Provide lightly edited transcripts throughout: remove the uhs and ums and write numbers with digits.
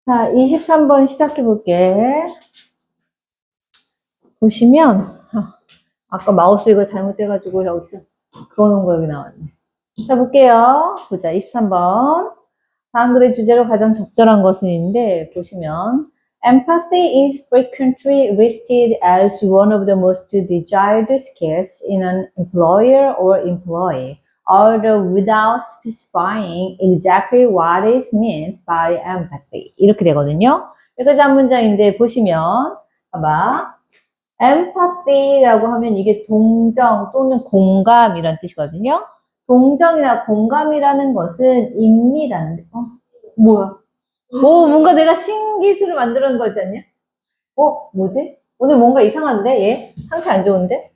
자, 23번 시작해 볼게. 보시면, 아까 마우스 이거 잘못돼가지고 여기서 그어놓은 거 여기 나왔네. 자, 볼게요. 보자, 23번. 다음 글의 주제로 가장 적절한 것은인데, 보시면, Empathy is frequently listed as one of the most desired skills in an employer or employee, although without specifying exactly what is meant by empathy. 이렇게 되거든요. 여기까지 한 문장인데, 보시면, 봐봐. empathy라고 하면 이게 동정 또는 공감이란 뜻이거든요. 동정이나 공감이라는 것은 입니다는데, 뭐야? 뭔가 내가 신기술을 만들어 놓은 거 있지 않냐? 뭐지? 오늘 뭔가 이상한데, 얘? 상태 안 좋은데?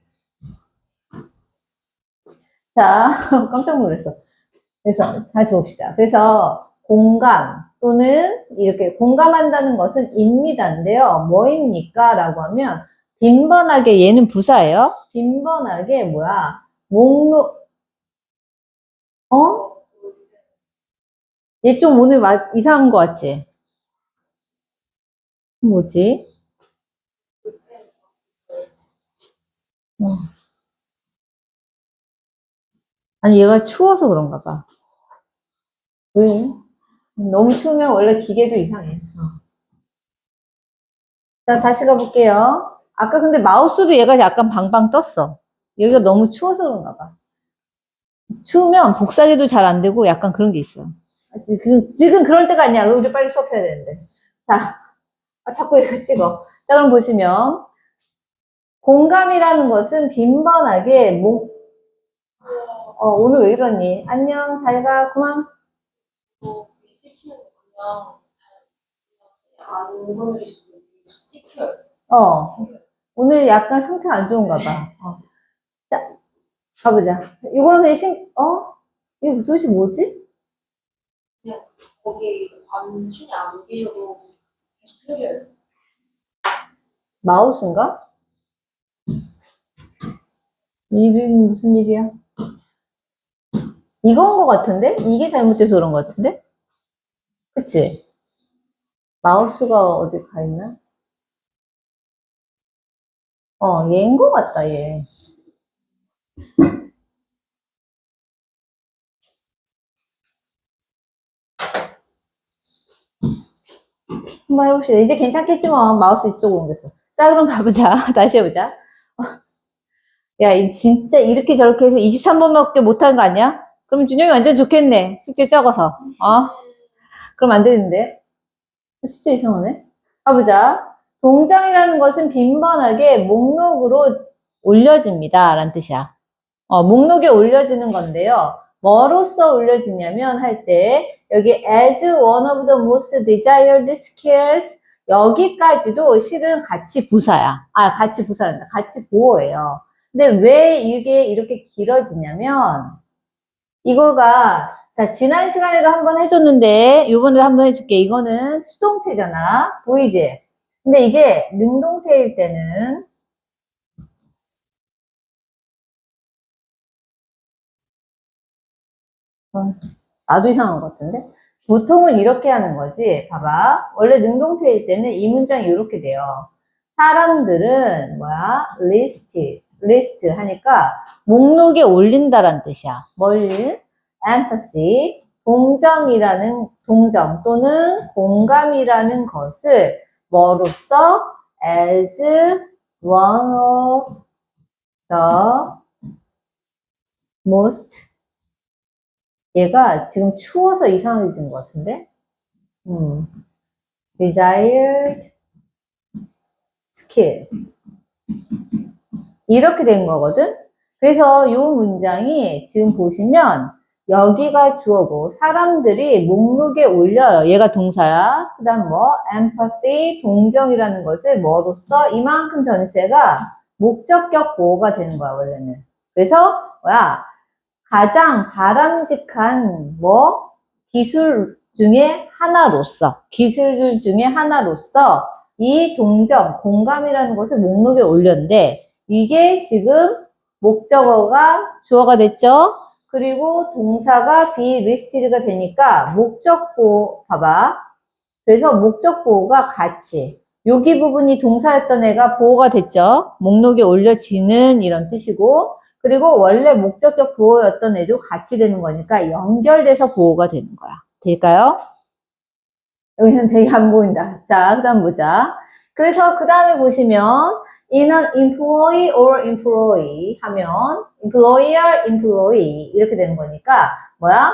자, 깜짝 놀랐어. 그래서, 다시 봅시다. 그래서, 공감 또는 이렇게 공감한다는 것은 입니다인데요. 뭐입니까? 라고 하면, 빈번하게, 얘는 부사예요. 빈번하게, 목록, 얘 좀 오늘 이상한 거 같지? 뭐지? 아니, 얘가 추워서 그런가 봐. 왜? 너무 추우면 원래 기계도 이상해. 자, 다시 가볼게요. 아까 근데 마우스도 얘가 약간 방방 떴어. 여기가 너무 추워서 그런가 봐. 추우면 복사기도 잘 안 되고 약간 그런 게 있어. 지금 그럴 때가 아니야. 우리 빨리 수업해야 되는데. 자, 자꾸 이거 찍어. 자, 그럼 보시면 공감이라는 것은 빈번하게 오늘 왜 이러니? 안녕, 잘 가, 그만. 오늘 약간 상태 안 좋은가 봐. 자, 가보자. 이거는 이거 도대체 뭐지? 그냥 거기 춘이 안 계셔도 계속 흐려요. 마우스인가? 이게 무슨 일이야? 이건 거 같은데? 이게 잘못돼서 그런 거 같은데? 그치? 마우스가 어디 가 있나? 얘인 거 같다, 얘. 한번 해봅시다. 이제 괜찮겠지 뭐. 마우스 이쪽으로 옮겼어. 자, 그럼 가보자. 다시 해보자. 야, 진짜 이렇게 저렇게 해서 23번밖에 못하는 거 아니야? 그럼 준영이 완전 좋겠네. 숙제 적어서. 그럼 안 되는데. 진짜 이상하네. 가보자. 동정이라는 것은 빈번하게 목록으로 올려집니다. 라는 뜻이야. 목록에 올려지는 건데요. 뭐로써 올려지냐면 할 때 여기 as one of the most desired skills 여기까지도 실은 같이 부사야. 같이 부사란다. 같이 보어예요. 근데 왜 이게 이렇게 길어지냐면 이거가 자 지난 시간에도 한번 해줬는데 이번에도 한번 해줄게. 이거는 수동태잖아. 보이지? 근데 이게 능동태일 때는 나도 이상한 것 같은데? 보통은 이렇게 하는 거지. 봐봐. 원래 능동태일 때는 이 문장이 이렇게 돼요. 사람들은 list 하니까 목록에 올린다라는 뜻이야. empathy, 동정 또는 공감이라는 것을 뭐로써 as one of the most 얘가 지금 추워서 이상해진 것 같은데? desired skills. 이렇게 된 거거든? 그래서 이 문장이 지금 보시면 여기가 주어고 사람들이 목록에 올려요. 얘가 동사야. 그 다음 empathy, 동정이라는 것을 뭐로써 이만큼 전체가 목적격 보호가 되는 거야, 원래는. 그래서 가장 바람직한 기술 중에 하나로서 이 동정, 공감이라는 것을 목록에 올렸는데 이게 지금 목적어가 주어가 됐죠? 그리고 동사가 be listed가 되니까 목적보, 봐봐. 그래서 목적보호가 같이. 여기 부분이 동사였던 애가 보호가 됐죠. 목록에 올려지는 이런 뜻이고, 그리고 원래 목적격 보호였던 애도 같이 되는 거니까 연결돼서 보호가 되는 거야. 될까요? 여기는 되게 안 보인다. 자, 그 다음 보자. 그래서 그 다음에 보시면 in an employee or employee 하면 employer, employee 이렇게 되는 거니까 뭐야?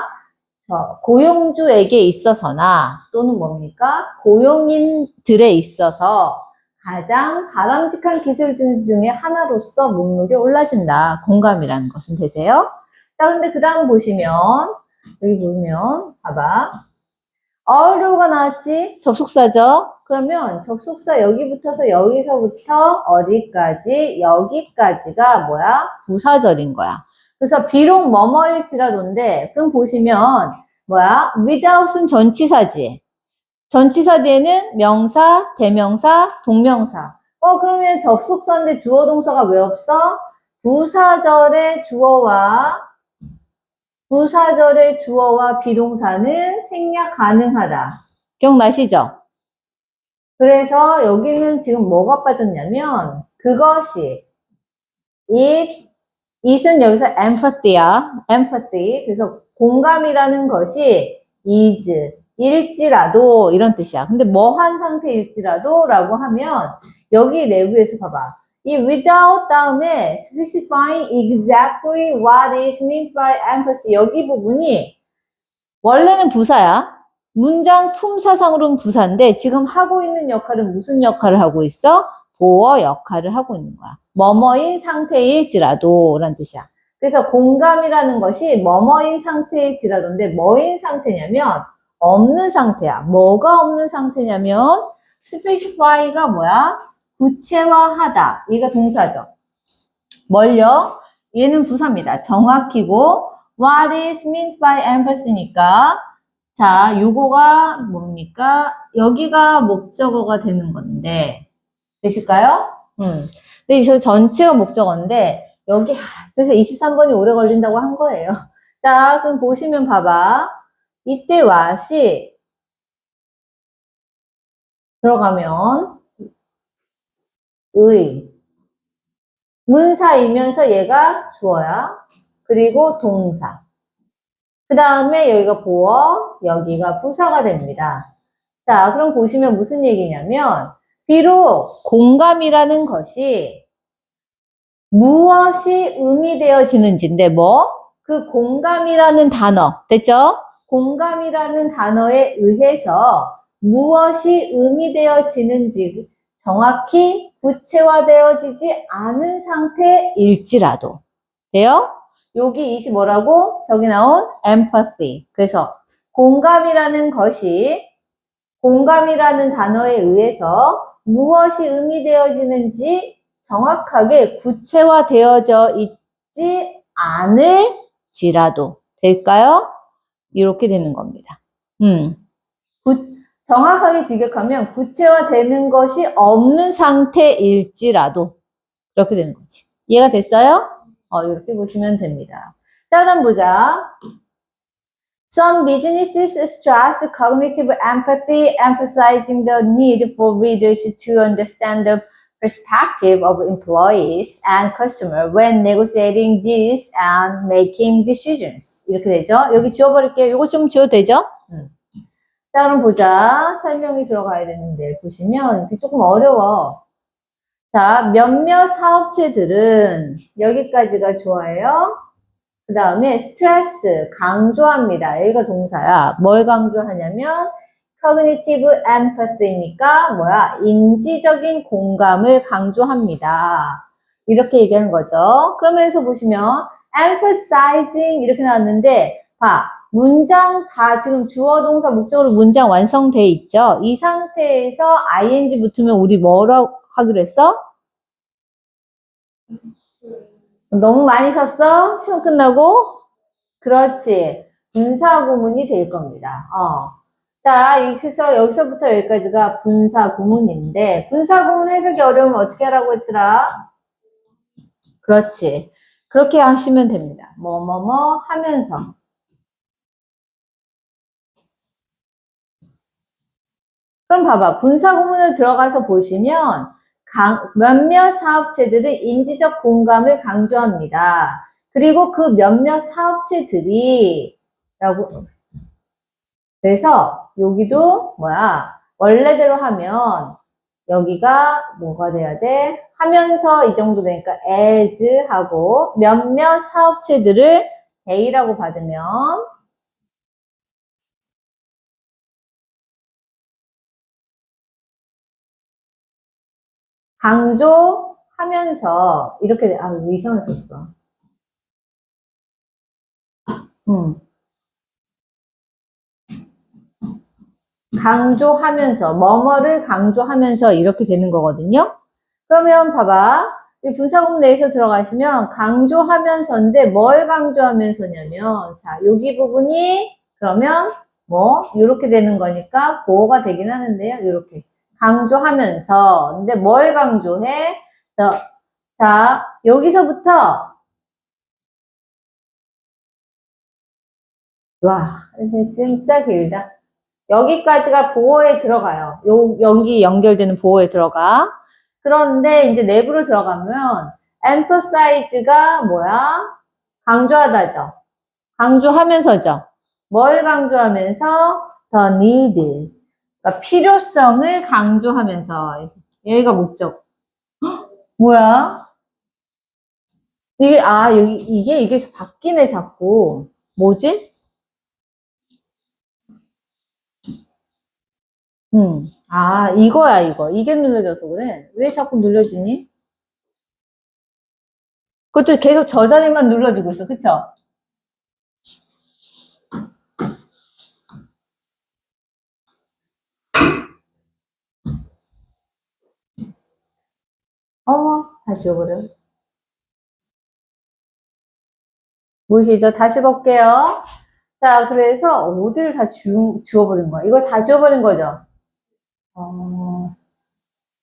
고용주에게 있어서나 또는 뭡니까? 고용인들에 있어서 가장 바람직한 기술 중에 하나로서 목록에 올라진다. 공감이라는 것은 되세요? 자, 근데 그 다음 보시면 여기 보면 봐봐. although가 나왔지? 접속사죠? 그러면 접속사 여기 붙어서 여기서부터 어디까지? 여기까지가 뭐야? 부사절인 거야. 그래서 비록 뭐뭐일지라도인데 그럼 보시면 뭐야? without은 전치사지. 전치사 뒤에는 명사, 대명사, 동명사. 그러면 접속사인데 주어 동사가 왜 없어? 부사절의 주어와 비동사는 생략 가능하다. 기억나시죠? 그래서 여기는 지금 뭐가 빠졌냐면 그것이 it은 여기서 empathy야. empathy. 그래서 공감이라는 것이 is 일지라도 이런 뜻이야. 근데 뭐한 상태일지라도 라고 하면 여기 내부에서 봐봐. 이 without 다음에 specifying exactly what is meant by empathy 여기 부분이 원래는 부사야. 문장 품사상으로는 부사인데 지금 하고 있는 역할은 무슨 역할을 하고 있어? 보어 역할을 하고 있는 거야. 뭐뭐인 상태일지라도 라는 뜻이야. 그래서 공감이라는 것이 뭐뭐인 상태일지라도인데 뭐인 상태냐면 없는 상태야. 뭐가 없는 상태냐면 specify가 뭐야? 구체화하다. 얘가 동사죠. 뭘요? 얘는 부사입니다. 정확히고 what is meant by emphasy니까 자, 요거가 뭡니까? 여기가 목적어가 되는 건데 되실까요? 근데 저 전체가 목적어인데 여기 그래서 23번이 오래 걸린다고 한 거예요. 자, 그럼 보시면 봐봐. 이때 what이 들어가면 문사이면서 얘가 주어야. 그리고 동사. 그 다음에 여기가 보어, 여기가 부사가 됩니다. 자, 그럼 보시면 무슨 얘기냐면 비록 공감이라는 것이 무엇이 의미되어지는지인데 그 공감이라는 단어, 됐죠? 공감이라는 단어에 의해서 무엇이 의미되어지는지 정확히 구체화되어지지 않은 상태일지라도 돼요? 여기 이시 뭐라고? 저기 나온 empathy. 그래서 공감이라는 단어에 의해서 무엇이 의미되어지는지 정확하게 구체화되어져 있지 않을지라도 될까요? 이렇게 되는 겁니다. 정확하게 직역하면 구체화되는 것이 없는 상태일지라도 이렇게 되는 거지. 이해가 됐어요? 이렇게 보시면 됩니다. 자, 그다음 보자. Some businesses stress cognitive empathy, emphasizing the need for readers to understand the perspective of employees and customers when negotiating deals and making decisions. 이렇게 되죠. 여기 지워버릴게요. 이거 좀 지워도 되죠? 자, 그럼 보자. 설명이 들어가야 되는데, 보시면, 이게 조금 어려워. 자, 몇몇 사업체들은 여기까지가 좋아요. 그 다음에 스트레스, 강조합니다. 여기가 동사야. 뭘 강조하냐면, cognitive empathy니까 뭐야? 인지적인 공감을 강조합니다. 이렇게 얘기하는 거죠. 그러면서 보시면, emphasizing 이렇게 나왔는데, 봐. 문장 다 지금 주어 동사 목적으로 문장 완성돼 있죠. 이 상태에서 ing 붙으면 우리 뭐라고 하기로 했어? 너무 많이 썼어? 시험 끝나고? 그렇지. 분사 구문이 될 겁니다. 자, 그래서 여기서부터 여기까지가 분사 구문인데 분사 구문 해석이 어려우면 어떻게 하라고 했더라? 그렇지. 그렇게 하시면 됩니다. 뭐뭐뭐 하면서. 그럼 봐봐. 분사구문을 들어가서 보시면 몇몇 사업체들은 인지적 공감을 강조합니다. 그리고 그 몇몇 사업체들이 라고 그래서 여기도 뭐야? 원래대로 하면 여기가 뭐가 돼야 돼? 하면서 이 정도 되니까 as 하고 몇몇 사업체들을 they라고 받으면 강조하면서 이렇게 왜 이상을 썼어? 강조하면서 뭐뭐를 강조하면서 이렇게 되는 거거든요. 그러면 봐봐. 이 분사구문 내에서 들어가시면 강조하면서인데 뭘 강조하면서냐면 자 여기 부분이 그러면 뭐 이렇게 되는 거니까 보호가 되긴 하는데요. 이렇게 강조하면서 근데 뭘 강조해? 자 여기서부터 와 이게 진짜 길다. 여기까지가 보호에 들어가요. 여기 연결되는 보호에 들어가. 그런데 이제 내부로 들어가면 emphasize가 뭐야? 강조하다죠. 강조하면서죠. 뭘 강조하면서? the need. 그러니까 필요성을 강조하면서. 여기가 목적. 뭐야? 이게 바뀌네, 자꾸. 뭐지? 이거야, 이거. 이게 눌러져서 그래. 왜 자꾸 눌러지니? 그것도 계속 저 자리만 눌러주고 있어. 그쵸? 어머, 다 지워버려. 보이시죠? 다시 볼게요. 자, 그래서 어디를 다 지워버린 거야? 이걸 다 지워버린 거죠?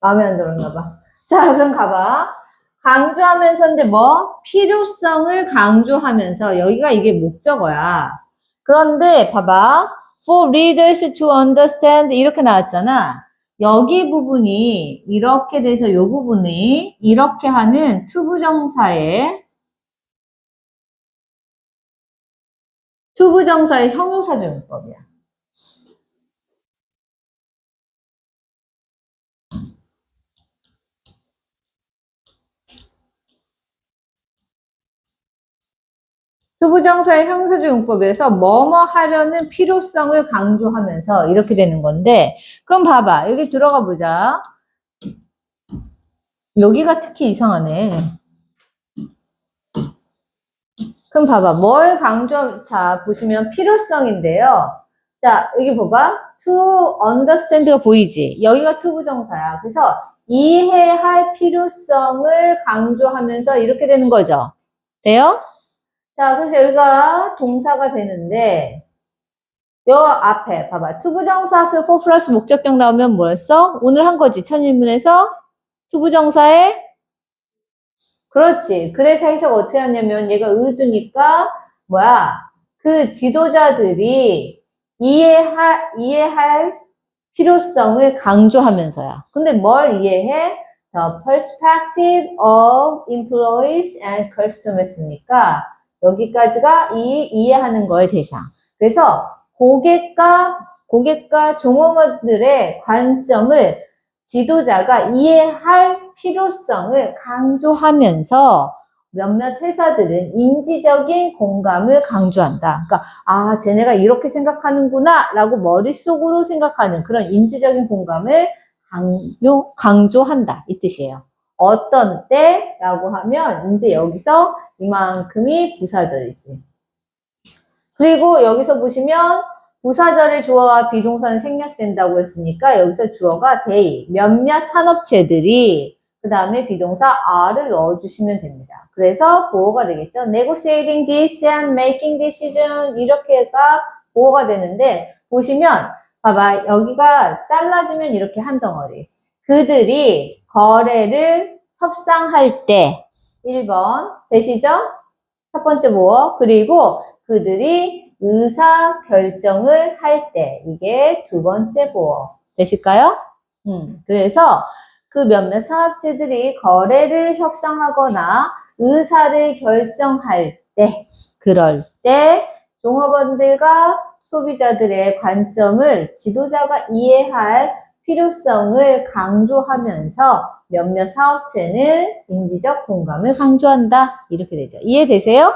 마음에 안 들었나 봐. 자, 그럼 가봐. 강조하면서인데 뭐? 필요성을 강조하면서 여기가 이게 목적어야. 그런데 봐봐. For readers to understand 이렇게 나왔잖아. 여기 부분이 이렇게 돼서 이 부분이 이렇게 하는 투부정사의 형용사조용법이야. 투부정사의 형용사조용법에서 뭐뭐 하려는 필요성을 강조하면서 이렇게 되는 건데 그럼 봐봐. 여기 들어가 보자. 여기가 특히 이상하네. 그럼 봐봐. 자, 보시면 필요성인데요. 자, 여기 봐봐. to understand가 보이지? 여기가 투부정사야. 그래서 이해할 필요성을 강조하면서 이렇게 되는 거죠. 돼요? 자, 그래서 여기가 동사가 되는데 요 앞에 봐봐. 투부정사 앞에 for 플러스 목적격 나오면 뭐였어? 오늘 한 거지. 첫 일문에서 투부정사에 그렇지. 그래서 해석 어떻게 하냐면 얘가 의주니까 그 지도자들이 이해할 필요성을 강조하면서야. 근데 뭘 이해해? The perspective of employees and customers니까 여기까지가 이해하는 거의 대상. 그래서 고객과 종업원들의 관점을 지도자가 이해할 필요성을 강조하면서 몇몇 회사들은 인지적인 공감을 강조한다. 그러니까 쟤네가 이렇게 생각하는구나 라고 머릿속으로 생각하는 그런 인지적인 공감을 강조한다 이 뜻이에요. 어떤 때라고 하면 이제 여기서 이만큼이 부사절이지. 그리고 여기서 보시면 부사절의 주어와 비동사는 생략된다고 했으니까 여기서 주어가 they, 몇몇 산업체들이 그 다음에 비동사 are를 넣어주시면 됩니다. 그래서 보호가 되겠죠. negotiating this and making decision 이렇게가 보호가 되는데 보시면 봐봐 여기가 잘라주면 이렇게 한 덩어리 그들이 거래를 협상할 때 1번 되시죠? 첫 번째 보어. 그리고 그들이 의사 결정을 할 때. 이게 두 번째 보어. 되실까요? 그래서 그 몇몇 사업체들이 거래를 협상하거나 의사를 결정할 때, 그럴 때 종업원들과 소비자들의 관점을 지도자가 이해할 필요성을 강조하면서 몇몇 사업체는 인지적 공감을 강조한다. 이렇게 되죠. 이해되세요?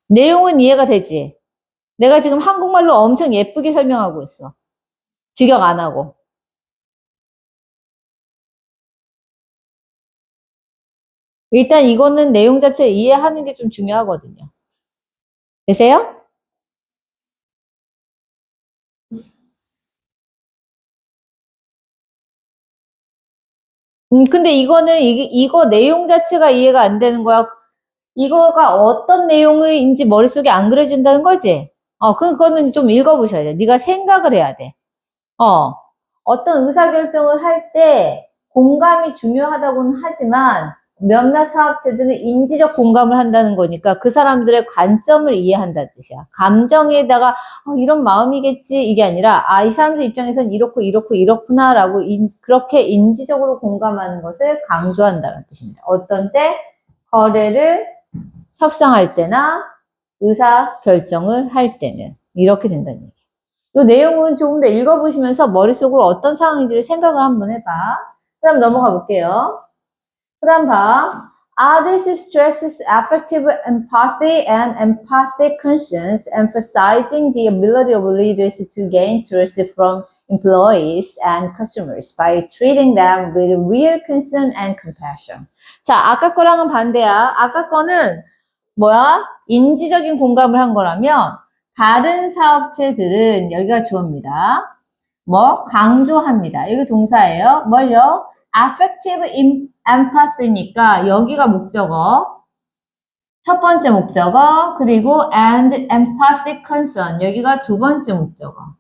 내용은 이해가 되지? 내가 지금 한국말로 엄청 예쁘게 설명하고 있어. 직역 안 하고. 일단 이거는 내용 자체 이해하는 게 좀 중요하거든요. 되세요? 근데 이거는, 이거 내용 자체가 이해가 안 되는 거야. 이거가 어떤 내용인지 머릿속에 안 그려진다는 거지? 그거는 좀 읽어보셔야 돼. 네가 생각을 해야 돼. 어떤 의사결정을 할 때 공감이 중요하다고는 하지만 몇몇 사업체들은 인지적 공감을 한다는 거니까 그 사람들의 관점을 이해한다는 뜻이야. 감정에다가 이런 마음이겠지 이게 아니라 이 사람들 입장에선 이렇고 이렇고 이렇구나라고 그렇게 인지적으로 공감하는 것을 강조한다는 뜻입니다. 어떤 때 거래를 협상할 때나 의사결정을 할 때는 이렇게 된다는 얘기예요. 이 내용은 조금 더 읽어보시면서 머릿속으로 어떤 상황인지를 생각을 한번 해봐. 그 다음 넘어가 볼게요. 그 다음 봐. Others stresses affective empathy and empathic conscience, emphasizing the ability of leaders to gain trust from employees and customers by treating them with real concern and compassion. 자, 아까 거랑은 반대야. 아까 거는 뭐야? 인지적인 공감을 한 거라면 다른 사업체들은 여기가 주어입니다. 강조합니다. 여기 동사예요. 뭘요? affective empathy니까 여기가 목적어. 첫 번째 목적어. 그리고 and empathic concern. 여기가 두 번째 목적어.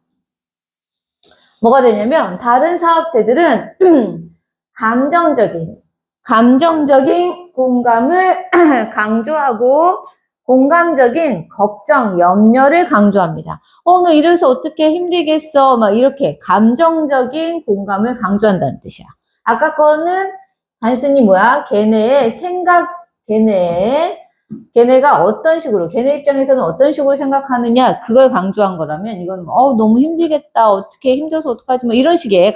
뭐가 되냐면 다른 사업체들은 감정적인 공감을 강조하고 공감적인 걱정, 염려를 강조합니다. 너 이래서 어떻게 힘들겠어? 막 이렇게 감정적인 공감을 강조한다는 뜻이야. 아까 거는 단순히 뭐야? 걔네의 생각, 걔네가 어떤 식으로, 걔네 입장에서는 어떤 식으로 생각하느냐, 그걸 강조한 거라면, 이건 너무 힘들겠다, 어떻게 힘들어서 어떡하지, 뭐 이런 식의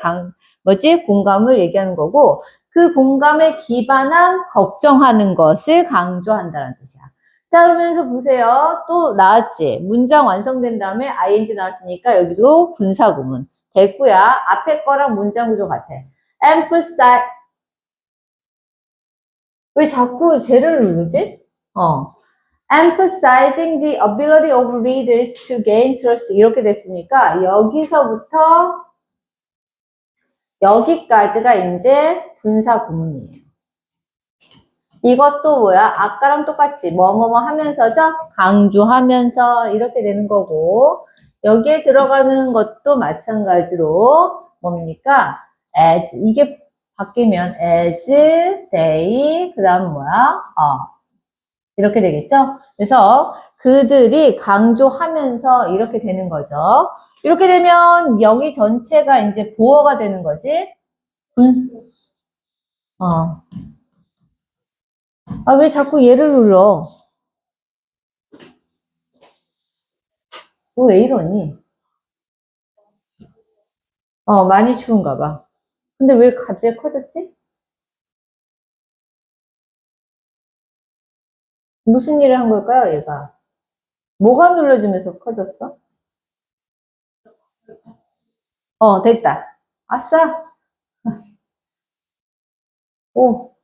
공감을 얘기하는 거고, 그 공감에 기반한 걱정하는 것을 강조한다는 뜻이야. 자, 그러면서 보세요. 또 나왔지? 문장 완성된 다음에 ing 나왔으니까 여기도 분사구문. 됐고야. 앞에 거랑 문장 구조 같아. emphasize. 왜 자꾸 쟤를 누르지? emphasizing the ability of readers to gain trust. 이렇게 됐으니까 여기서부터 여기까지가 이제 분사구문이에요. 이것도 뭐야? 아까랑 똑같이 뭐뭐뭐 하면서죠? 강조하면서 이렇게 되는 거고 여기에 들어가는 것도 마찬가지로 뭡니까? as 이게 바뀌면 as, they 그 다음 뭐야? 이렇게 되겠죠? 그래서 그들이 강조하면서 이렇게 되는 거죠. 이렇게 되면 여기 전체가 이제 보어가 되는 거지? 왜 자꾸 얘를 눌러? 너 왜 이러니? 많이 추운가 봐. 근데 왜 갑자기 커졌지? 무슨 일을 한 걸까요, 얘가? 뭐가 눌러지면서 커졌어? 됐다. 아싸! 오,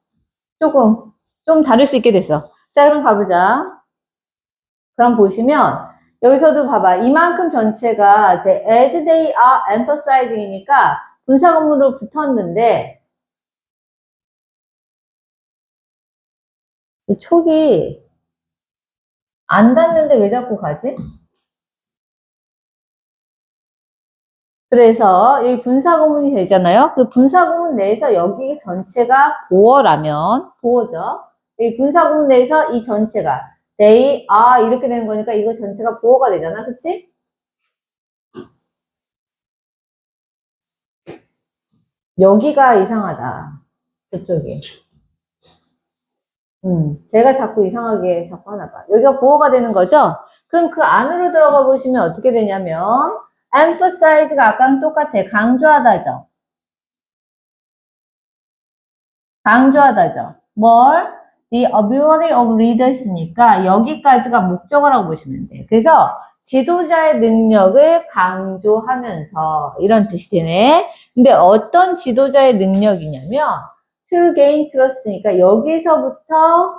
좀 다를 수 있게 됐어. 자, 그럼 가보자. 그럼 보시면, 여기서도 봐봐. 이만큼 전체가 as they are emphasizing이니까 분사구문으로 붙었는데, 이 촉이 안 닿는데 왜 자꾸 가지? 그래서 여기 분사구문이 되잖아요. 그 분사구문 내에서 여기 전체가 보어라면, 보어죠. 이 분사구문 내에서 이 전체가 they are 이렇게 되는 거니까 이거 전체가 보어가 되잖아. 그치? 여기가 이상하다. 저쪽이. 제가 자꾸 이상하게 자꾸 하나 봐. 여기가 보어가 되는 거죠? 그럼 그 안으로 들어가 보시면 어떻게 되냐면, emphasize가 아까랑 똑같아. 강조하다죠. 강조하다죠. 뭘? The ability of readers니까 여기까지가 목적어라고 보시면 돼요. 그래서 지도자의 능력을 강조하면서 이런 뜻이 되네. 근데 어떤 지도자의 능력이냐면 to gain trust니까 여기서부터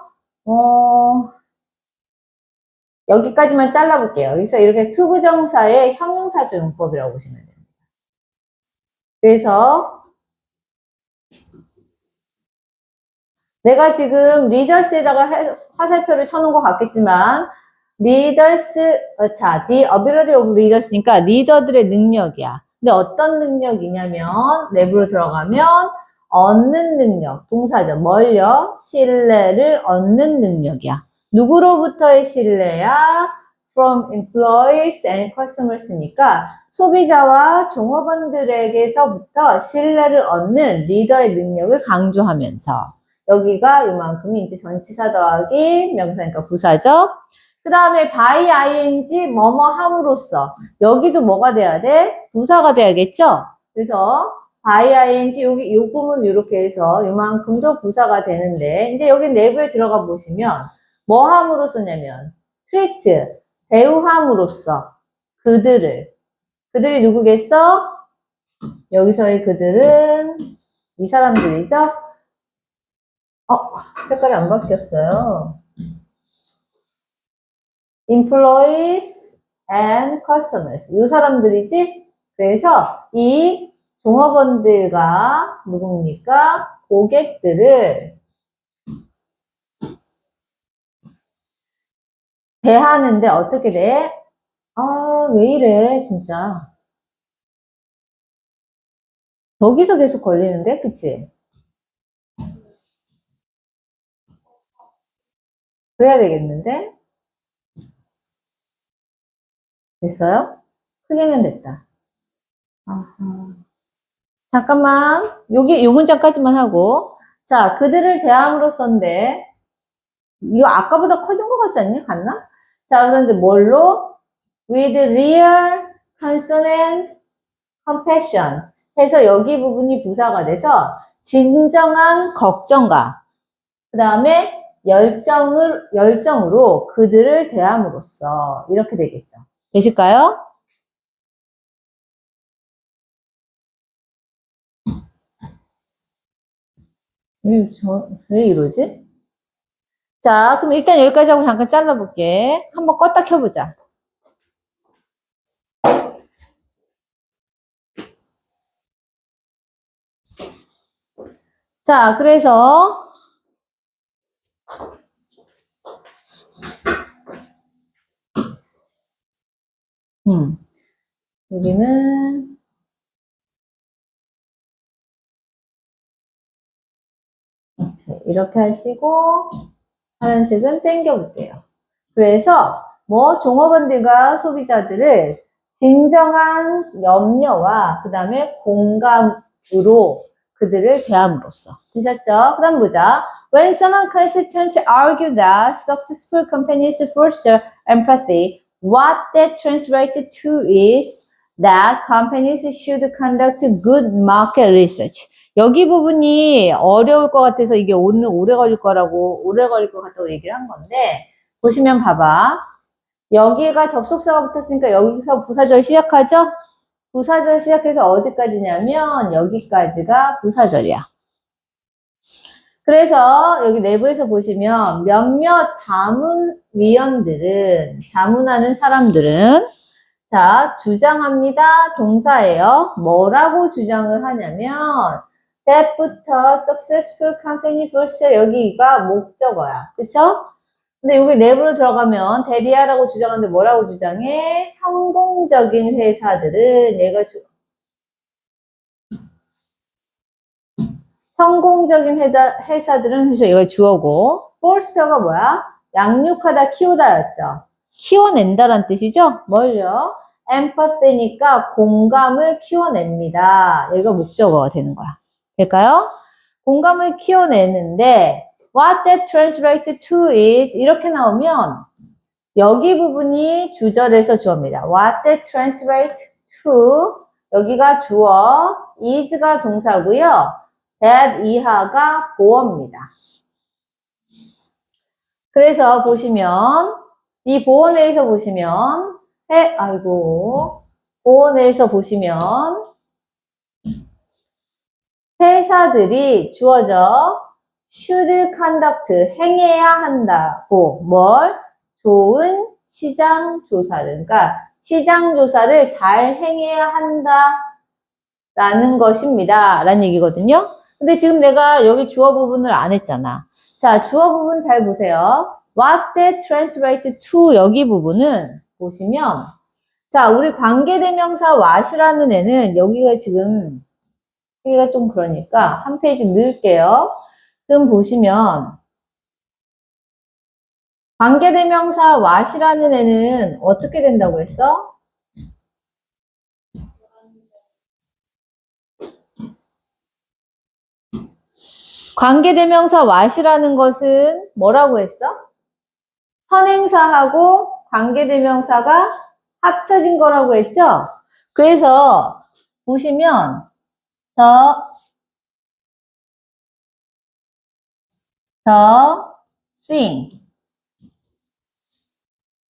여기까지만 잘라볼게요. 여기서 이렇게 투부정사의 형용사조 용법이라고 보시면 됩니다. 그래서 내가 지금 리더스에다가 화살표를 쳐놓은 것 같겠지만 리더스, 자, the ability of leaders니까 리더들의 능력이야. 근데 어떤 능력이냐면 내부로 들어가면 얻는 능력, 동사죠. 뭘요? 신뢰를 얻는 능력이야. 누구로부터의 신뢰야? From employees and customers니까 소비자와 종업원들에게서부터 신뢰를 얻는 리더의 능력을 강조하면서 여기가 요만큼이 이제 전치사 더하기 명사니까 부사죠. 그 다음에 by ing 뭐뭐 함으로써 여기도 뭐가 돼야 돼? 부사가 돼야겠죠? 그래서 by ing 여기 요 부분 이렇게 해서 요만큼도 부사가 되는데 이제 여기 내부에 들어가 보시면 뭐 함으로써냐면 treat 대우함으로써 그들이 누구겠어? 여기서의 그들은 이 사람들이죠? 색깔이 안 바뀌었어요. employees and customers. 이 사람들이지? 그래서 이 종업원들과 누굽니까? 고객들을 대하는데 어떻게 돼? 왜 이래, 진짜. 저기서 계속 걸리는데? 그치? 그래야 되겠는데? 됐어요? 크게는 됐다. 아하. 잠깐만. 요 문장까지만 하고. 자, 그들을 대함으로써인데, 이거 아까보다 커진 것 같지 않니? 같나? 자, 그런데 뭘로? with real concern and compassion 해서 여기 부분이 부사가 돼서 진정한 걱정과 그 다음에 열정으로 그들을 대함으로써 이렇게 되겠죠. 되실까요? 왜 이러지? 자, 그럼 일단 여기까지 하고 잠깐 잘라볼게. 한번 껐다 켜보자. 자, 그래서 여기는 이렇게 하시고 파란색은 당겨볼게요. 그래서 뭐 종업원들과 소비자들을 진정한 염려와 그 다음에 공감으로 그들을 대함으로써. 되셨죠? 그 다음 보자. When someone constituents argue that successful companies foster empathy, what that translates to is that companies should conduct good market research. 여기 부분이 어려울 것 같아서 이게 오늘 오래 걸릴 것 같다고 얘기를 한 건데, 보시면 봐봐. 여기가 접속사가 붙었으니까 여기서 부사절 시작하죠? 부사절 시작해서 어디까지냐면 여기까지가 부사절이야. 그래서 여기 내부에서 보시면 몇몇 자문위원들은, 자문하는 사람들은 자, 주장합니다. 동사예요. 뭐라고 주장을 하냐면 that부터 successful company first 여기가 목적어야. 그쵸? 근데 여기 내부로 들어가면 대리아라고 주장하는데 뭐라고 주장해? 성공적인 회사들은 얘가 성공적인 회사들은 그래서 이거 주어고 foster가 뭐야? 양육하다 키우다였죠. 키워낸다란 뜻이죠. 뭘요? empathy니까 공감을 키워냅니다. 여기가 목적어가 되는 거야. 될까요? 공감을 키워내는데 what that translates to is 이렇게 나오면 여기 부분이 주절에서 주어입니다. what that translates to 여기가 주어, is가 동사고요. that 이하가 보어입니다. 그래서 보시면 이 보어내에서 보시면 보어내에서 보시면 회사들이 주어져 should conduct 행해야 한다고 뭘? 좋은 시장 조사를 그러니까 시장 조사를 잘 행해야 한다라는 것입니다. 라는 얘기거든요. 근데 지금 내가 여기 주어 부분을 안 했잖아. 자, 주어 부분 잘 보세요. What that translate to 여기 부분은 보시면 자, 우리 관계대명사 what이라는 애는 여기가 지금 여기가 좀 그러니까 한 페이지 넣을게요. 그럼 보시면 관계대명사 what이라는 애는 어떻게 된다고 했어? 관계대명사 what이라는 것은 뭐라고 했어? 선행사하고 관계대명사가 합쳐진 거라고 했죠? 그래서 보시면 the thing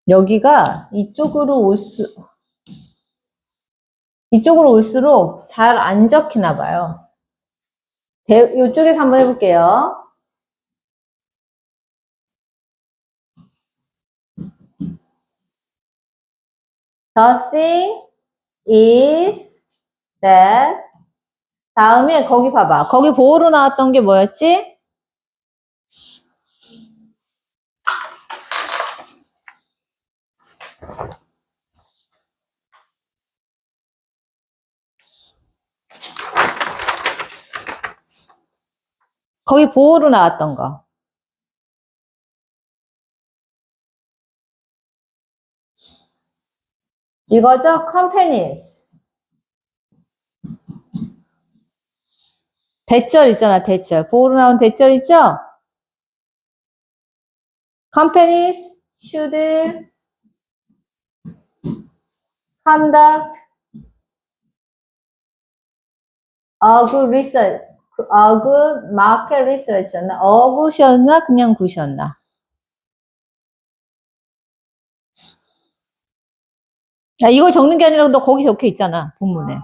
여기가 이쪽으로 올수록 잘 안 적히나 봐요. 이쪽에서 한번 해볼게요. The thing is that 다음에 거기 봐봐. 거기 보호로 나왔던 게 뭐였지? 거기 보호로 나왔던 거. 이거죠? companies. 대절 있잖아, 대절. 보호로 나온 대절 있죠? companies should conduct a good research, a good market research였나? 어굿이었나? 그냥 굿이었나? 야, 이걸 적는 게 아니라 너 거기 적혀 있잖아, 본문에.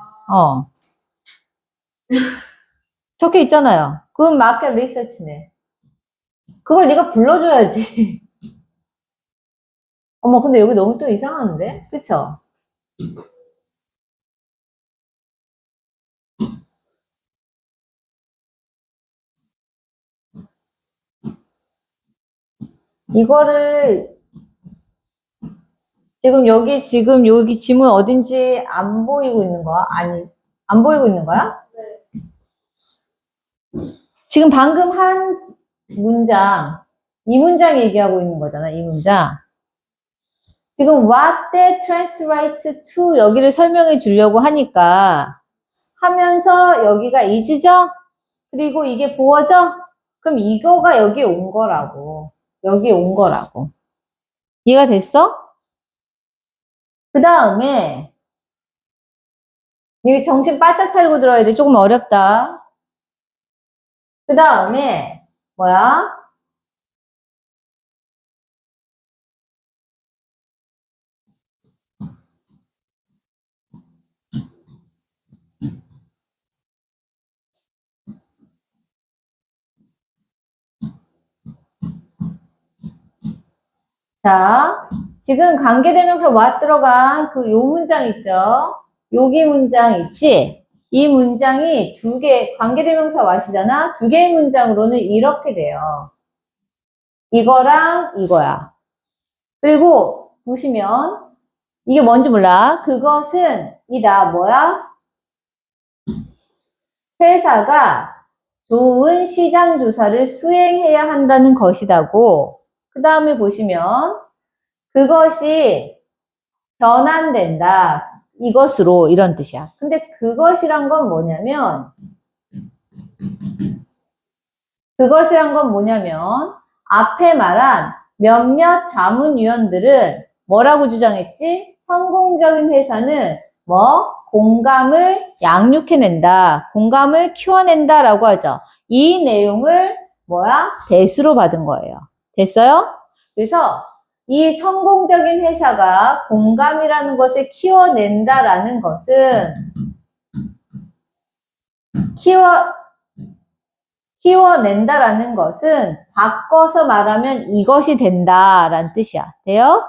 적혀 있잖아요. 그건 마켓 리서치네. 그걸 네가 불러줘야지. 어머, 근데 여기 너무 또 이상한데? 그쵸? 이거를 지금 여기 지문 어딘지 안 보이고 있는 거야? 아니, 안 보이고 있는 거야? 네. 지금 방금 한 문장, 이 문장 얘기하고 있는 거잖아, 이 문장. 지금 what that translates to 여기를 설명해 주려고 하면서 여기가 is죠? 그리고 이게 보어죠? 그럼 이거가 여기 온 거라고. 여기 온 거라고. 이해가 됐어? 그 다음에 여기 정신 바짝 차리고 들어야 돼. 조금 어렵다. 그 다음에 뭐야? 자, 지금 관계대명사 what 들어간 그 요 문장 있죠? 여기 문장 있지? 이 문장이 두 개, 관계대명사 what이잖아? 두 개의 문장으로는 이렇게 돼요. 이거랑 이거야. 그리고 보시면 이게 뭔지 몰라. 그것은 이다 뭐야? 회사가 좋은 시장 조사를 수행해야 한다는 것이다고. 그 다음에 보시면 그것이 변환된다. 이것으로 이런 뜻이야. 근데 그것이란 건 뭐냐면 앞에 말한 몇몇 자문위원들은 뭐라고 주장했지? 성공적인 회사는 공감을 양육해낸다. 공감을 키워낸다라고 하죠. 이 내용을 대수로 받은 거예요. 됐어요? 그래서 이 성공적인 회사가 공감이라는 것을 키워낸다라는 것은 키워낸다라는 것은 바꿔서 말하면 이것이 된다라는 뜻이야. 돼요?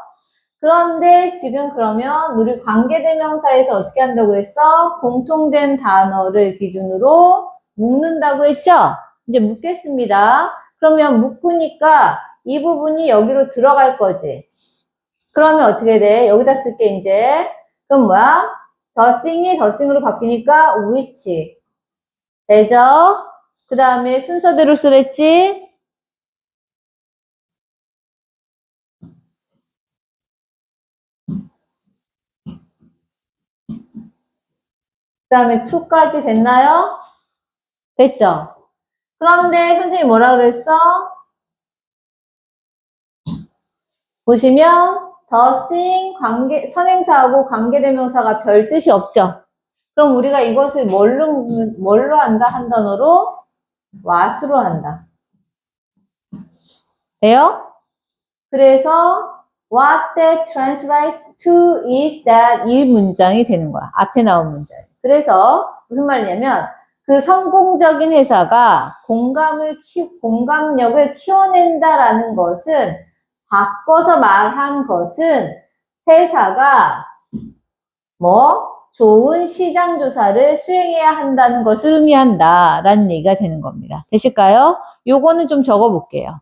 그런데 지금 그러면 우리 관계대명사에서 어떻게 한다고 했어? 공통된 단어를 기준으로 묶는다고 했죠? 이제 묶겠습니다. 그러면 묶으니까 이 부분이 여기로 들어갈 거지. 그러면 어떻게 돼? 여기다 쓸게 이제. 그럼 the thing이 the thing으로 바뀌니까 which. 되죠? 그 다음에 순서대로 쓰랬지? 그 다음에 to까지 됐나요? 됐죠? 그런데 선생님이 뭐라 그랬어? 보시면 the thing 선행사하고 관계대명사가 별 뜻이 없죠? 그럼 우리가 이것을 뭘로 한다? 한 단어로? what으로 한다. 돼요? 그래서 what that translates to is that 이 문장이 되는 거야. 앞에 나온 문장. 그래서 무슨 말이냐면 그 성공적인 회사가 공감력을 키워낸다라는 것은 바꿔서 말한 것은 회사가 좋은 시장 조사를 수행해야 한다는 것을 의미한다 라는 얘기가 되는 겁니다. 되실까요? 요거는 좀 적어 볼게요.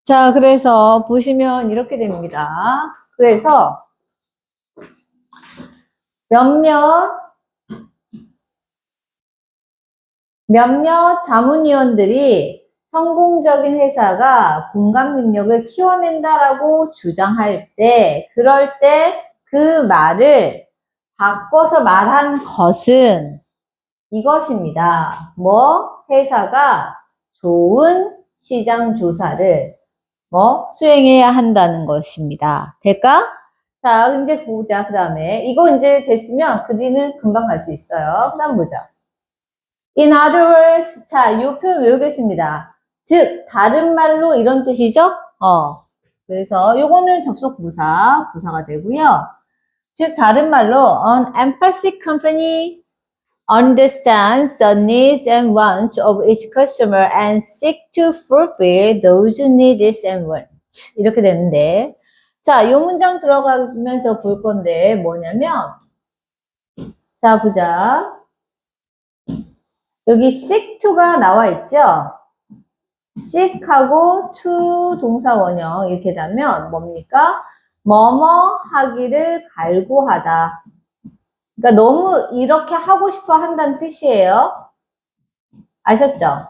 자, 그래서 보시면 이렇게 됩니다. 그래서 몇몇 자문위원들이 성공적인 회사가 공감 능력을 키워낸다라고 주장할 때, 그럴 때 그 말을 바꿔서 말한 것은 이것입니다. 회사가 좋은 시장 조사를 수행해야 한다는 것입니다. 될까? 자, 이제 보자. 그 다음에 이거 이제 됐으면 그 뒤는 금방 갈 수 있어요. 그 다음 보자. In other words, 자, 이 표현 외우겠습니다. 즉, 다른 말로 이런 뜻이죠? 그래서 요거는 접속부사가 되고요. 즉, 다른 말로 an empathic company understands the needs and wants of each customer and seek to fulfill those needs and wants. 이렇게 되는데, 자, 이 문장 들어가면서 볼 건데 뭐냐면, 자, 보자. 여기 seek to가 나와 있죠? seek하고 to 동사 원형 이렇게 되면 뭡니까? 뭐뭐 하기를 갈구하다. 그러니까 너무 이렇게 하고 싶어 한다는 뜻이에요. 아셨죠?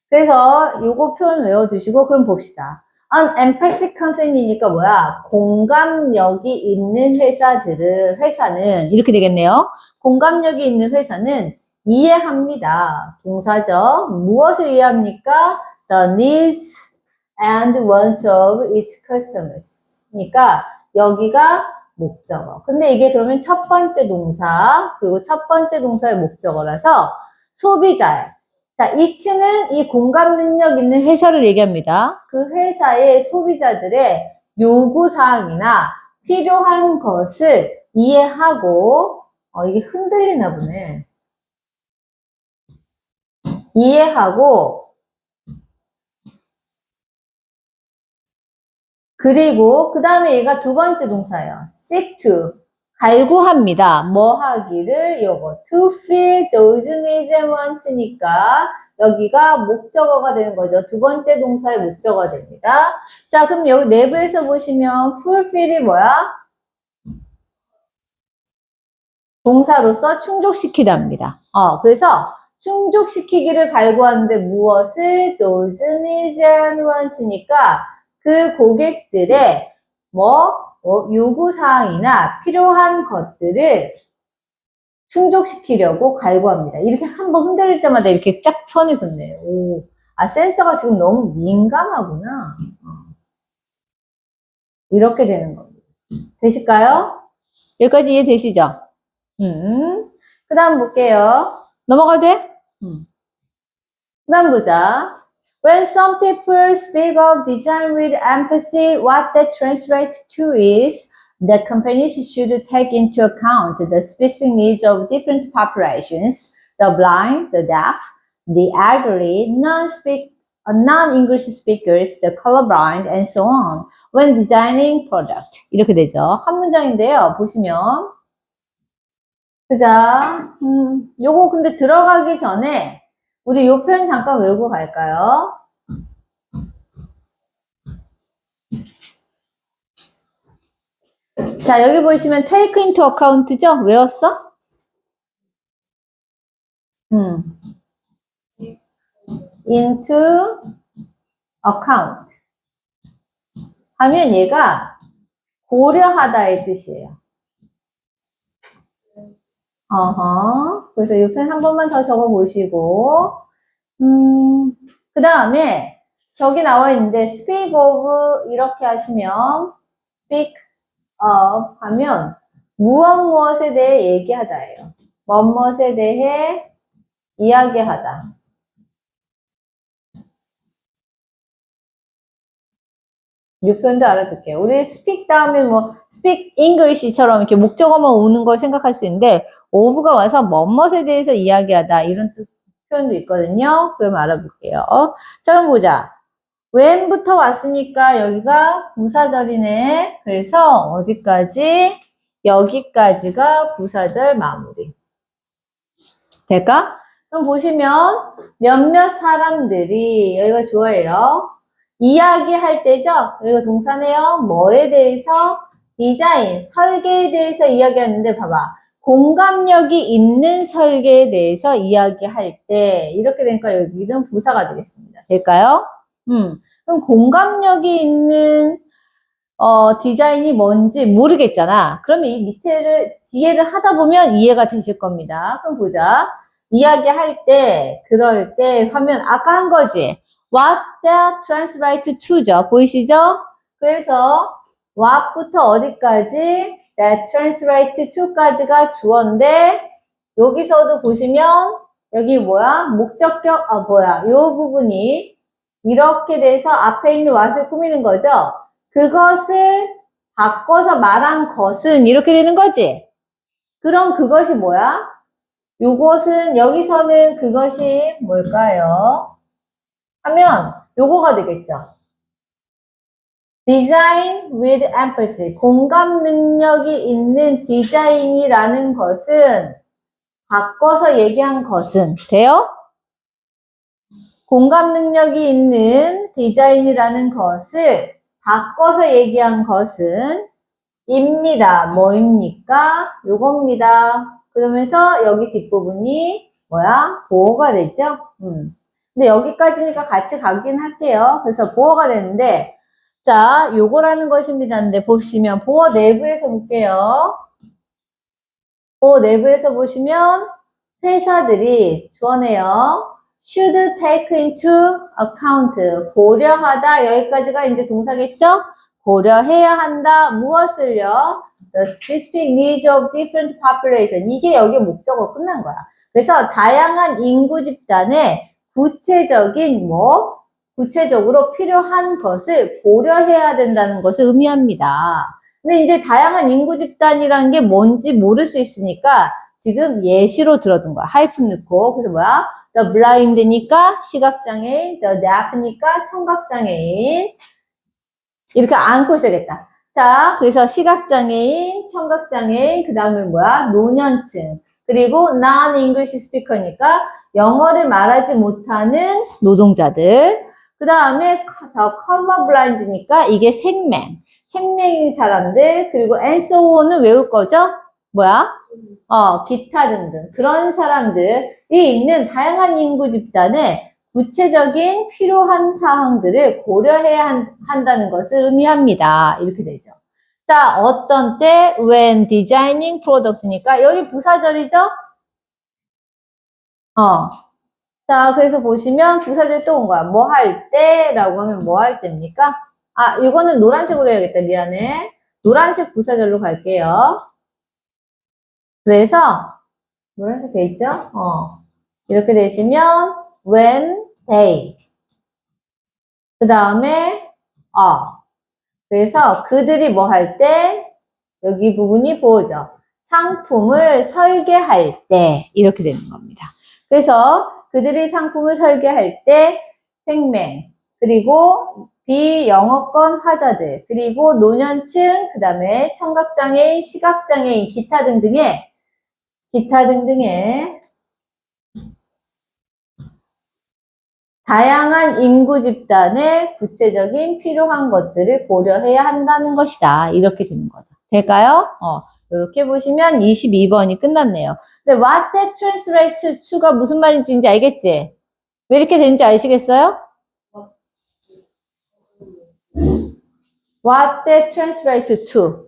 그래서 요거 표현 외워두시고 그럼 봅시다. An empathic company니까 공감력이 있는 회사는 이렇게 되겠네요. 공감력이 있는 회사는 이해합니다. 동사죠. 무엇을 이해합니까? The needs and wants of its customers. 그러니까 여기가 목적어. 근데 이게 그러면 첫 번째 동사, 그리고 첫 번째 동사의 목적어라서 소비자의, 자, 이치는 이 공감 능력 있는 회사를 얘기합니다. 그 회사의 소비자들의 요구사항이나 필요한 것을 이해하고, 이게 흔들리나 보네. 이해하고, 그리고 그 다음에 얘가 두 번째 동사예요. seek to. 갈구합니다. 뭐 하기를 요거 to fill those needs and wants니까 여기가 목적어가 되는 거죠. 두 번째 동사의 목적어가 됩니다. 자, 그럼 여기 내부에서 보시면 fulfill이 뭐야? 동사로서 충족시키답니다. 그래서 충족시키기를 갈구하는데 무엇을? those needs and wants니까 그 고객들의 요구사항이나 필요한 것들을 충족시키려고 갈구합니다. 이렇게 한번 흔들릴 때마다 이렇게 쫙 선이 긋네요. 오, 센서가 지금 너무 민감하구나. 이렇게 되는 겁니다. 되실까요? 여기까지 이해되시죠? 그 다음 볼게요. 넘어가도 돼? 그 다음 보자. When some people speak of design with empathy, what that translates to is that companies should take into account the specific needs of different populations, the blind, the deaf, the elderly, non-English speakers, the colorblind, and so on, when designing product. 이렇게 되죠. 한 문장인데요. 보시면. 그자, 요거 근데 들어가기 전에 우리 요 표현 잠깐 외우고 갈까요? 자, 여기 보시면 take into account죠? 외웠어? into account 하면 얘가 고려하다의 뜻이에요. 그래서 이 표현 한 번만 더 적어 보시고, 그 다음에 저기 나와 있는데 speak of 이렇게 하시면 speak of 하면 무엇에 대해 얘기하다예요. 무엇에 대해 이야기하다. 이 표현도 알아둘게요. 우리 speak 다음에 speak English처럼 이렇게 목적어만 오는 걸 생각할 수 있는데 of가 와서 무엇에 대해서 이야기하다 이런 표현도 있거든요. 그럼 알아볼게요. 자, 그럼 보자. when부터 왔으니까 여기가 부사절이네. 그래서 어디까지? 여기까지가 부사절 마무리. 될까? 그럼 보시면 몇몇 사람들이 여기가 주어예요. 이야기할 때죠? 여기가 동사네요. 뭐에 대해서? 디자인, 설계에 대해서 이야기하는데 봐봐. 공감력이 있는 설계에 대해서 이야기할 때 이렇게 되니까 여기는 부사가 되겠습니다. 될까요? 그럼 공감력이 있는 디자인이 뭔지 모르겠잖아. 그러면 이 뒤에를 하다 보면 이해가 되실 겁니다. 그럼 보자. 이야기할 때, 그럴 때 하면 아까 한 거지. What that translates to죠. 보이시죠? 그래서 what부터 어디까지? That translates to까지가 주어인데 여기서도 보시면 여기 뭐야? 목적격, 요 부분이 이렇게 돼서 앞에 있는 what을 꾸미는 거죠. 그것을 바꿔서 말한 것은 이렇게 되는 거지. 그럼 그것이 뭐야? 요것은 여기서는 그것이 뭘까요? 하면 요거가 되겠죠. Design with empathy. 공감 능력이 있는 디자인이라는 것은 바꿔서 얘기한 것은 돼요? 공감 능력이 있는 디자인이라는 것을 바꿔서 얘기한 것은 입니다. 뭐입니까? 요겁니다. 그러면서 여기 뒷부분이 뭐야? 보어가 되죠? 근데 여기까지니까 같이 가긴 할게요. 그래서 보어가 되는데, 자, 요거라는 것입니다. 근데 보시면, 보어 내부에서 볼게요. 보어 내부에서 보시면, 회사들이 주어네요. should take into account. 고려하다. 여기까지가 이제 동사겠죠? 고려해야 한다. 무엇을요? The specific needs of different population. 이게 여기 목적어 끝난 거야. 그래서 다양한 인구 집단의 구체적인 구체적으로 필요한 것을 고려해야 된다는 것을 의미합니다. 근데 이제 다양한 인구 집단이라는 게 뭔지 모를 수 있으니까 지금 예시로 들어둔 거야. 하이픈 넣고. 그래서 뭐야? The blind니까 시각장애인, the deaf니까 청각장애인. 이렇게 안고 있어야겠다. 자, 그래서 시각장애인, 청각장애인, 그 다음에 뭐야? 노년층. 그리고 non-English speaker니까 영어를 말하지 못하는 노동자들. 그 다음에 더 colorblind니까 이게 생맹인 사람들. 그리고 and so on은 외울 거죠? 뭐야? 기타 등등. 그런 사람들이 있는 다양한 인구 집단에 구체적인 필요한 사항들을 고려해야 한다는 것을 의미합니다. 이렇게 되죠. 자, 어떤 때, when designing product니까, 여기 부사절이죠? 자, 그래서 보시면 부사절 또 온 거야. 뭐 할 때? 라고 하면 뭐 할 때입니까? 아, 이거는 노란색으로 해야겠다. 미안해. 노란색 부사절로 갈게요. 그래서, 노란색 돼 있죠? 이렇게 되시면, when they. 그 다음에, 그래서 그들이 뭐 할 때, 여기 부분이 보죠. 상품을 설계할 때, 이렇게 되는 겁니다. 그래서 그들이 상품을 설계할 때, 생맹, 그리고 비영어권 화자들, 그리고 노년층, 그 다음에 청각장애인, 시각장애인, 기타 등등의 다양한 인구 집단의 구체적인 필요한 것들을 고려해야 한다는 것이다. 이렇게 되는 거죠. 될까요? 이렇게 보시면 22번이 끝났네요. 근데 what that translates to가 무슨 말인지 이제 알겠지? 왜 이렇게 되는지 아시겠어요? What that translates to.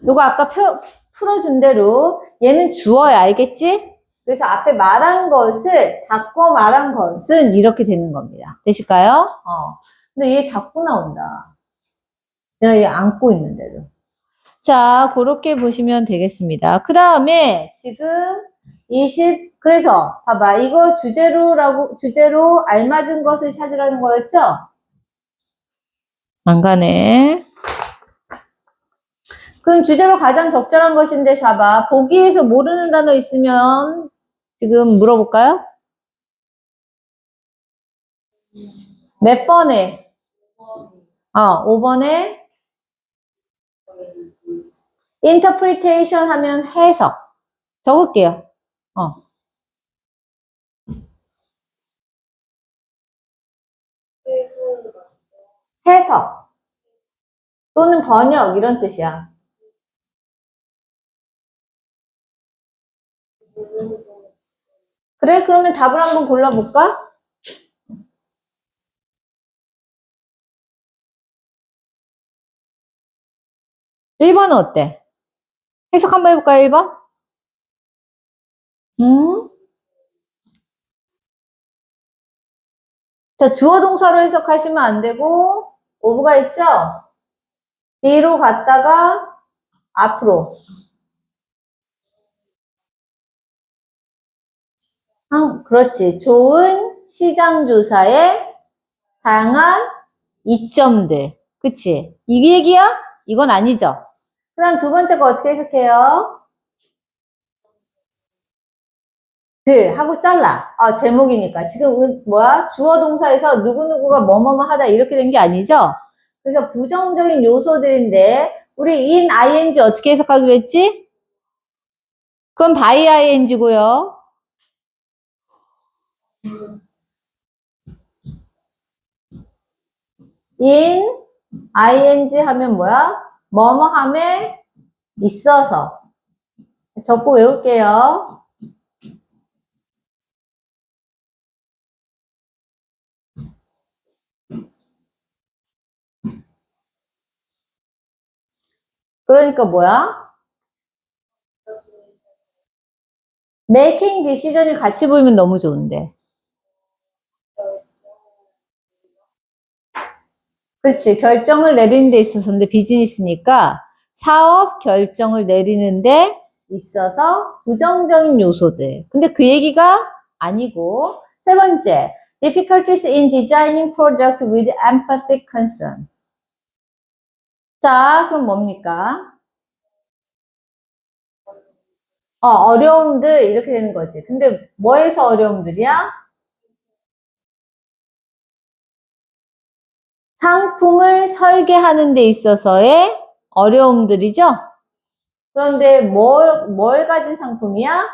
요거 아까 풀어준 대로 얘는 주어야. 알겠지? 그래서 앞에 말한 것을 바꿔 말한 것은 이렇게 되는 겁니다. 되실까요? 근데 얘 자꾸 나온다. 내가 얘 안고 있는데도. 자, 그렇게 보시면 되겠습니다. 그 다음에 지금 그래서 봐봐. 이거 주제로 알맞은 것을 찾으라는 거였죠? 안 가네. 그럼 주제로 가장 적절한 것인데 봐봐. 보기에서 모르는 단어 있으면 지금 물어볼까요? 몇 번에? 5번에 interpretation 하면 해석. 적을게요. 해석. 또는 번역 이런 뜻이야. 그래? 그러면 답을 한번 골라볼까? 일 1번은 어때? 해석 한번 해볼까요, 1번? 자, 주어 동사로 해석하시면 안 되고, 오브가 있죠? 뒤로 갔다가 앞으로. 그렇지. 좋은 시장 조사의 다양한 이점들. 그치? 이 얘기야? 이건 아니죠? 그 다음 두 번째 거 어떻게 해석해요? 하고 잘라. 제목이니까. 지금 주어 동사에서 누구누구가 뭐뭐뭐 하다 이렇게 된 게 아니죠? 그래서 부정적인 요소들인데 우리 in ing 어떻게 해석하기로 했지? 그건 by ing고요. in ing 하면 뭐야? 뭐뭐 함에 있어서. 적고 외울게요. 그러니까 뭐야? making decision이 같이 보이면 너무 좋은데. 그렇지. 결정을 내리는 데 있어서. 근데 비즈니스니까 사업 결정을 내리는 데 있어서 부정적인 요소들. 근데 그 얘기가 아니고 세 번째, difficulties in designing product with empathic concern. 자, 그럼 뭡니까? 어려움들 이렇게 되는 거지. 근데 뭐에서 어려움들이야? 상품을 설계하는 데 있어서의 어려움들이죠? 그런데 뭘 가진 상품이야?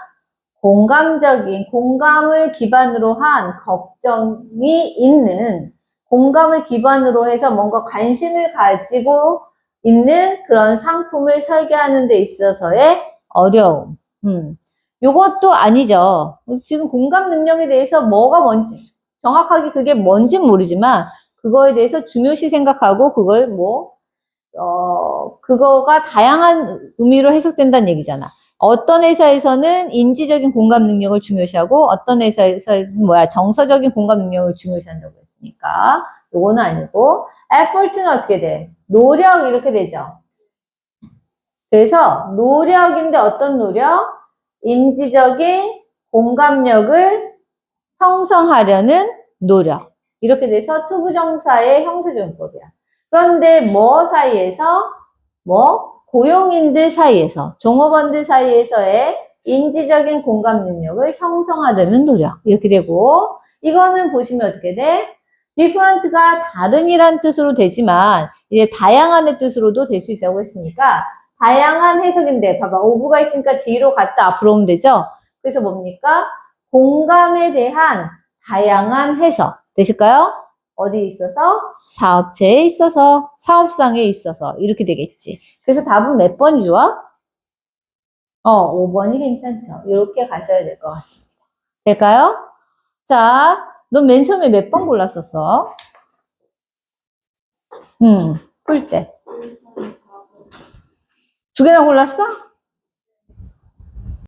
공감을 기반으로 한 걱정이 있는, 공감을 기반으로 해서 뭔가 관심을 가지고 있는 그런 상품을 설계하는 데 있어서의 어려움. 요것도 아니죠. 지금 공감 능력에 대해서 뭐가 뭔지, 정확하게 그게 뭔진 모르지만, 그거에 대해서 중요시 생각하고, 그거가 다양한 의미로 해석된다는 얘기잖아. 어떤 회사에서는 인지적인 공감 능력을 중요시하고, 어떤 회사에서는 정서적인 공감 능력을 중요시한다고 했으니까, 요거는 아니고, effort는 어떻게 돼? 노력, 이렇게 되죠. 그래서, 노력인데 어떤 노력? 인지적인 공감력을 형성하려는 노력. 이렇게 돼서 투부정사의 형사조용법이야. 그런데 고용인들 사이에서, 종업원들 사이에서의 인지적인 공감 능력을 형성하려는 노력. 이렇게 되고, 이거는 보시면 어떻게 돼? different가 다른이란 뜻으로 되지만, 이제 다양한의 뜻으로도 될 수 있다고 했으니까, 다양한 해석인데, 봐봐. 오브가 있으니까 뒤로 갔다 앞으로 오면 되죠? 그래서 뭡니까? 공감에 대한 다양한 해석. 되실까요? 어디에 있어서? 사업체에 있어서, 사업상에 있어서. 이렇게 되겠지. 그래서 답은 몇 번이 좋아? 5번이 괜찮죠. 이렇게 가셔야 될 것 같습니다. 될까요? 자, 넌 맨 처음에 몇 번 골랐었어? 풀 때. 2개나 골랐어?